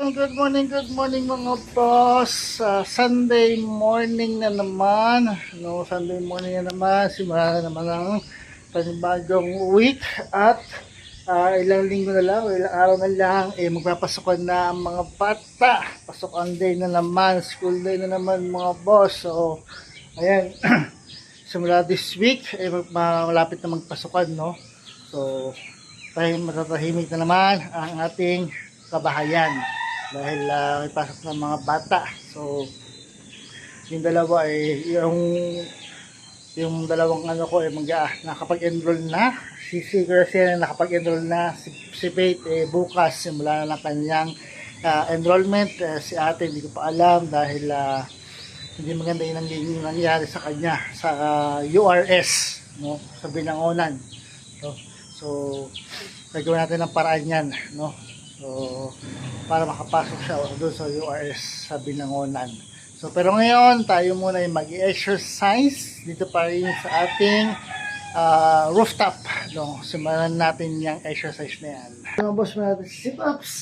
Good morning mga boss. Sunday morning na naman. No, Sunday morning na naman. Simula na naman ang panibagong week at ilang linggo na lang, ilang araw na lang, magpapasukan na ang mga bata. Pasukan day na naman, school day na naman mga boss. So, ayan, simula this week, malapit na magpasukan, no? So, matatahimik na naman ang ating kabahayan dahil may pasok ng mga bata. So yung dalawa ay yung dalawang ano ko ay nakapag-enroll na. Si Graciela nakapag-enroll na. Si Faith bukas simula na ng kanyang enrollment. Si ate hindi ko pa alam dahil hindi maganda yung nangyari sa kanya sa URS, no, sa Binangonan. So gagawin natin ng paraan yan, no? So, para makapasok siya doon sa URS sa Binangonan. So, pero ngayon, tayo muna ay mag-exercise dito pa rin sa ating rooftop. No? Simulan natin yung exercise na yan. Mga boss, natin sit-ups.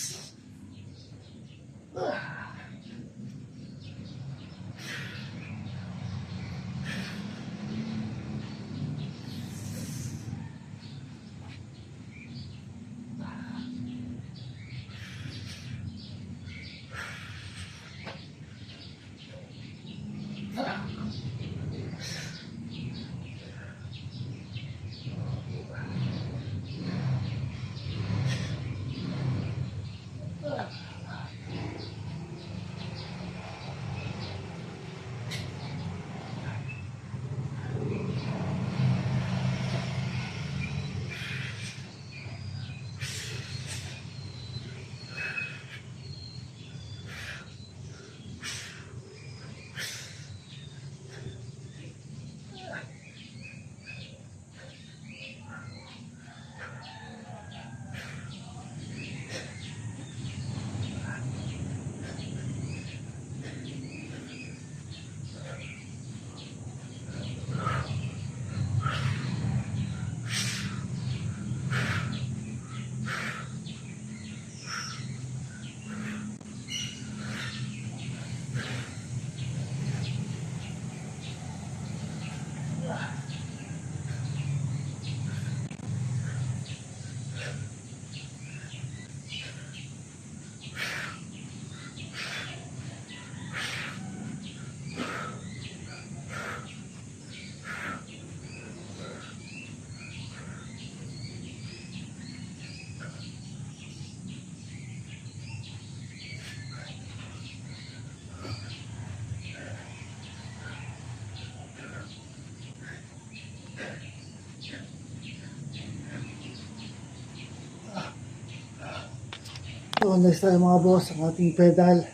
So, next tayo mga boss, ang ating pedal.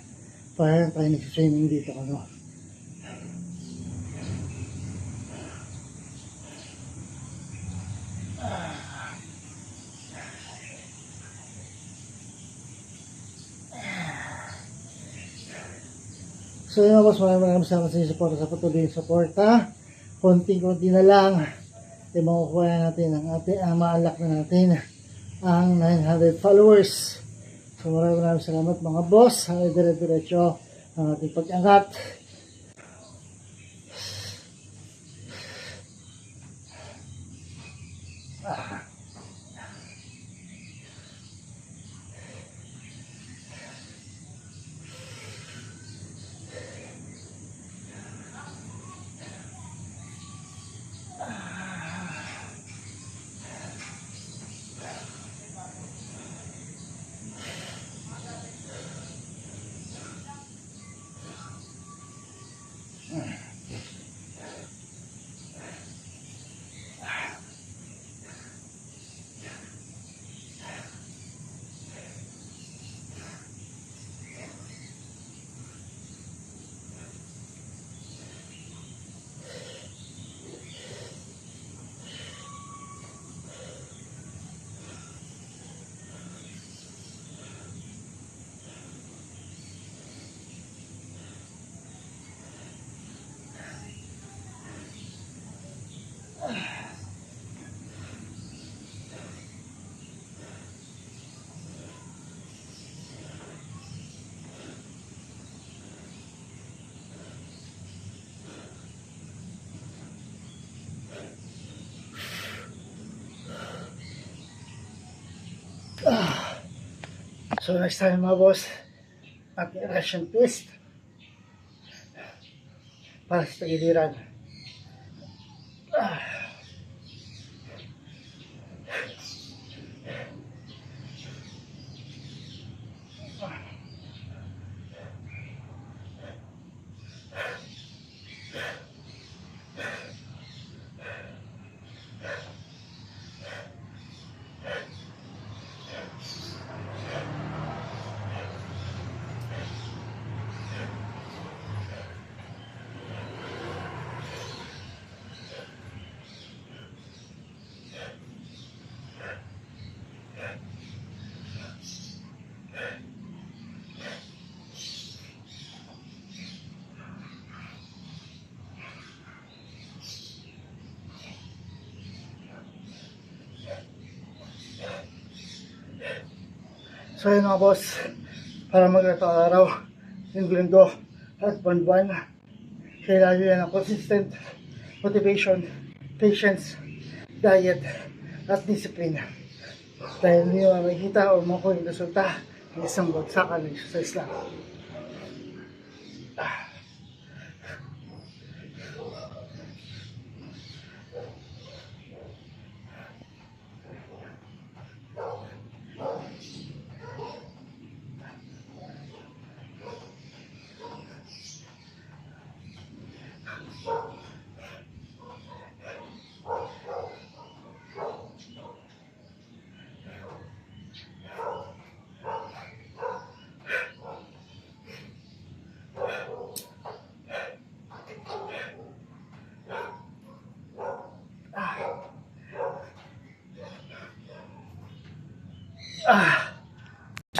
Para tayo nag-training dito. Ano? So yun mga boss, maraming salamat sa inyo sa patuloy yung suporta. Konting-konti na lang makukuha natin ang maalak na natin ang 900 followers. So maraming salamat mga boss. Dire-diretso ang ating pag-angat. So next time mga boss, ating Russian twist para sa tagiliran. So yun mga boss, para mag-ito araw, linggo-linggo at buwan-buwan, kailangan yan ng consistent motivation, patience, diet, at discipline. Dahil hindi mo makikita o makuha yung resulta ng isang bagsakan ng exercise lang.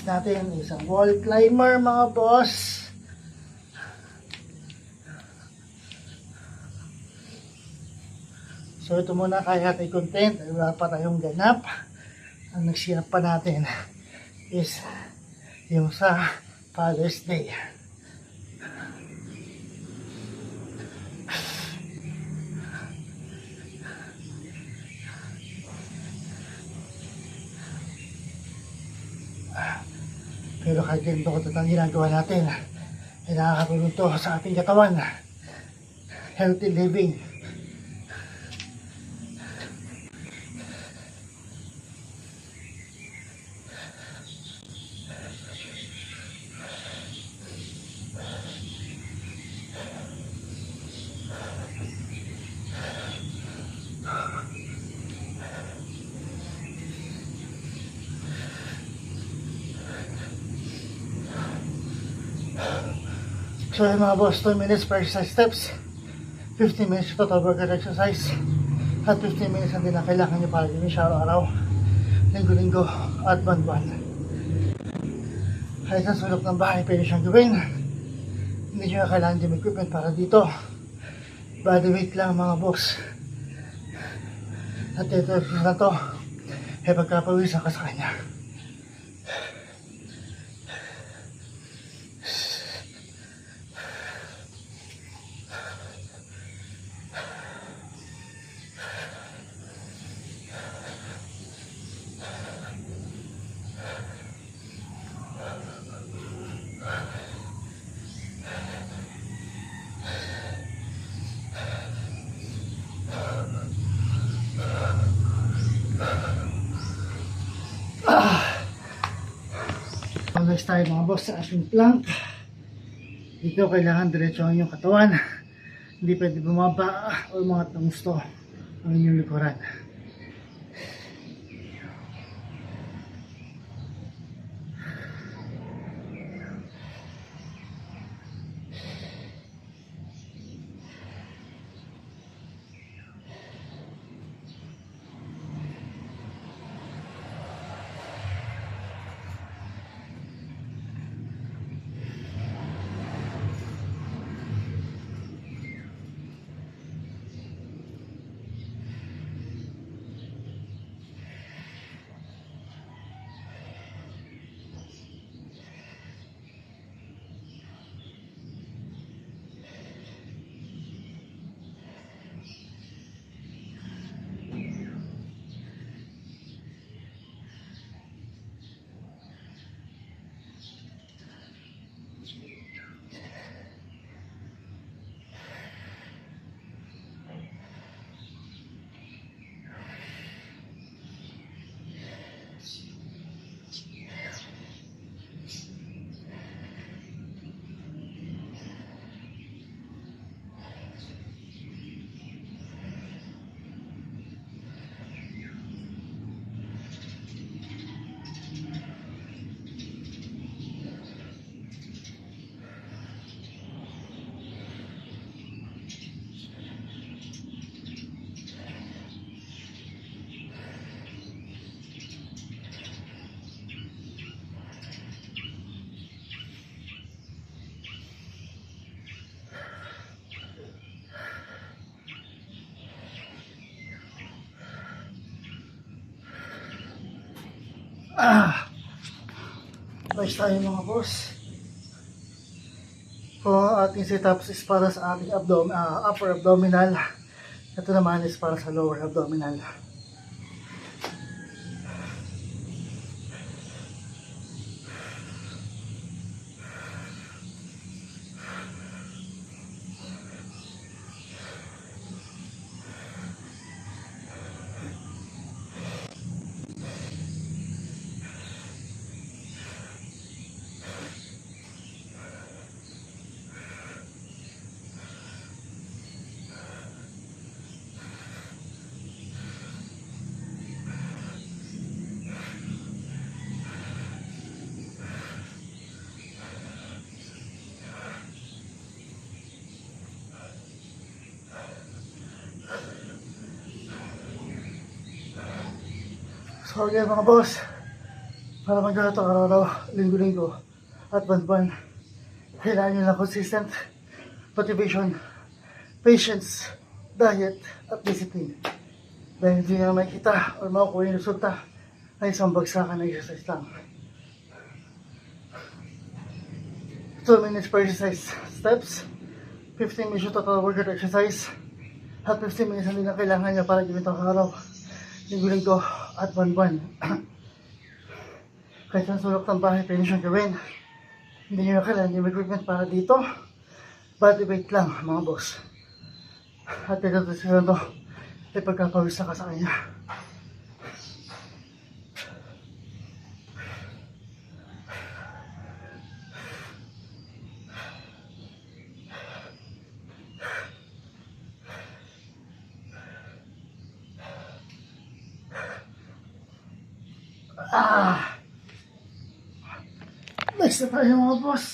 Natin isang wall climber mga boss. So ito muna kaya natin content, wala pa tayong ganap. Ang nagsinap pa natin is yung sa Father's Day. Pero kahit ganito ko ang ginagawa natin, ay nakakatulong to sa ating katawan. Healthy living. So yun mga boss, 2 minutes per exercise steps, 15 minutes total workout exercise, at 15 minutes ang din na kailangan nyo para gawin siya araw-araw, linggo-linggo, at buwan-buwan. Kahit sa sulok ng bahay, pwede siyang gawin. Hindi nyo na kailangan gym equipment para dito. Body weight lang mga boss. At ito na to, ay pagkapawisan ka sa kanya. Next tayo mga boss sa ating plank. Dito kailangan diretso ang inyong katawan. Hindi pwede bumaba o mga tumusto ang inyong likuran. Nice tayo mga boss. Kung ang ating sit-ups is para sa ating upper abdominal, ito naman is para sa lower abdominal. So again mga boss, para magawa ito araw-araw, linggo-linggo at buwan-buwan, kailangan nyo lang consistent motivation, patience, diet at discipline. Dahil hindi nyo makikita o makukuha yung resulta ay isang bagsakan ng exercise lang. 2 minutes per exercise steps, 15 minutes yung total workout exercise, at 15 minutes ang lang kailangan nyo para gawin ito araw, linggo-linggo at buwan-buwan. Kahit ang sulok ng bahay, pwede nyo gawin. Hindi nyo kailangan yung equipment para dito. Body weight lang mga boss. At ito sila ito, ay pagkapawis na ka sa kanya. Next na tayo mga boss.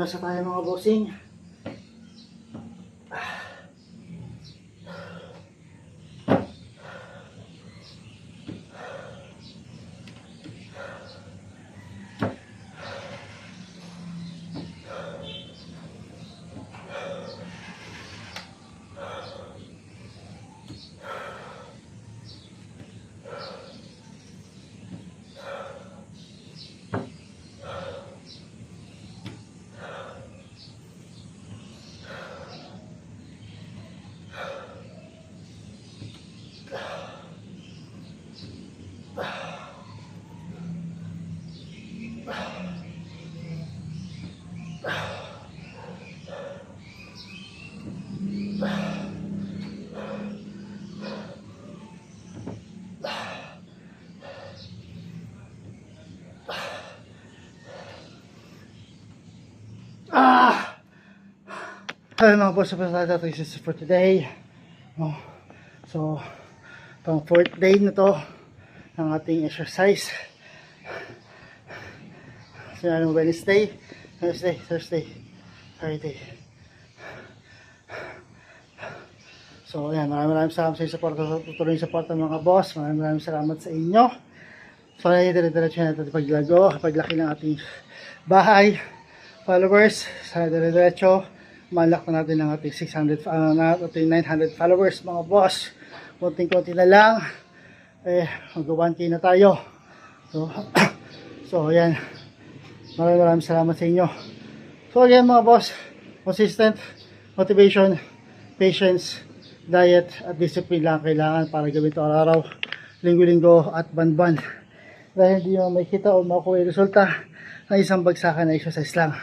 Nasa tayo mga bossing. Hello mga boss, this is for today. No? So, itong 4th day na to ng ating exercise. So, Wednesday, Thursday, Friday. So, ayan, maraming salamat sa support, tutuloy yung support ng mga boss. Maraming salamat sa inyo. So, ayan, dire-diretso natin paglago, paglaki ng ating bahay, followers, sa dire-diretso, malak na natin ng ating 900 followers, mga boss. Konting-konti na lang, mag-1K na tayo. So, ayan, maraming salamat sa inyo. So, ayan mga boss, consistent, motivation, patience, diet at discipline lang kailangan para gawin ito araw-araw, linggo-linggo at ban-ban. Dahil hindi mo makikita o makuha yung resulta ng isang bagsakan na exercise lang.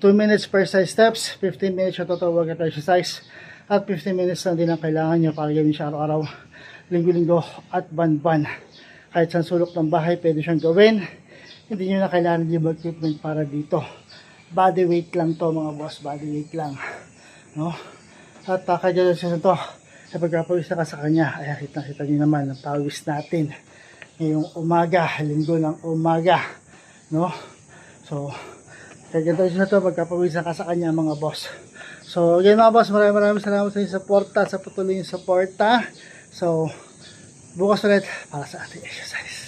2 minutes per size steps, 15 minutes yung total workout exercise, at 15 minutes lang din ang kailangan nyo para gawin siya araw-araw, linggo-linggo at ban-ban. Kahit saan sulok ng bahay, pwede siyang gawin. Hindi nyo na kailangan yung equipment para dito. Body weight lang to mga boss, body weight lang. No? At kaya siya ito, sa pagkapawis na ka sa kanya, ay kita nyo naman ang pawis natin ngayong umaga, linggo ng umaga. No? So, kaya ganito siya ito, pagkapawis na ka sa kanya mga boss. So, again mga boss, maraming salamat sa inyong suporta, sa patuloy yung suporta. So, bukas ulit para sa ating exercise.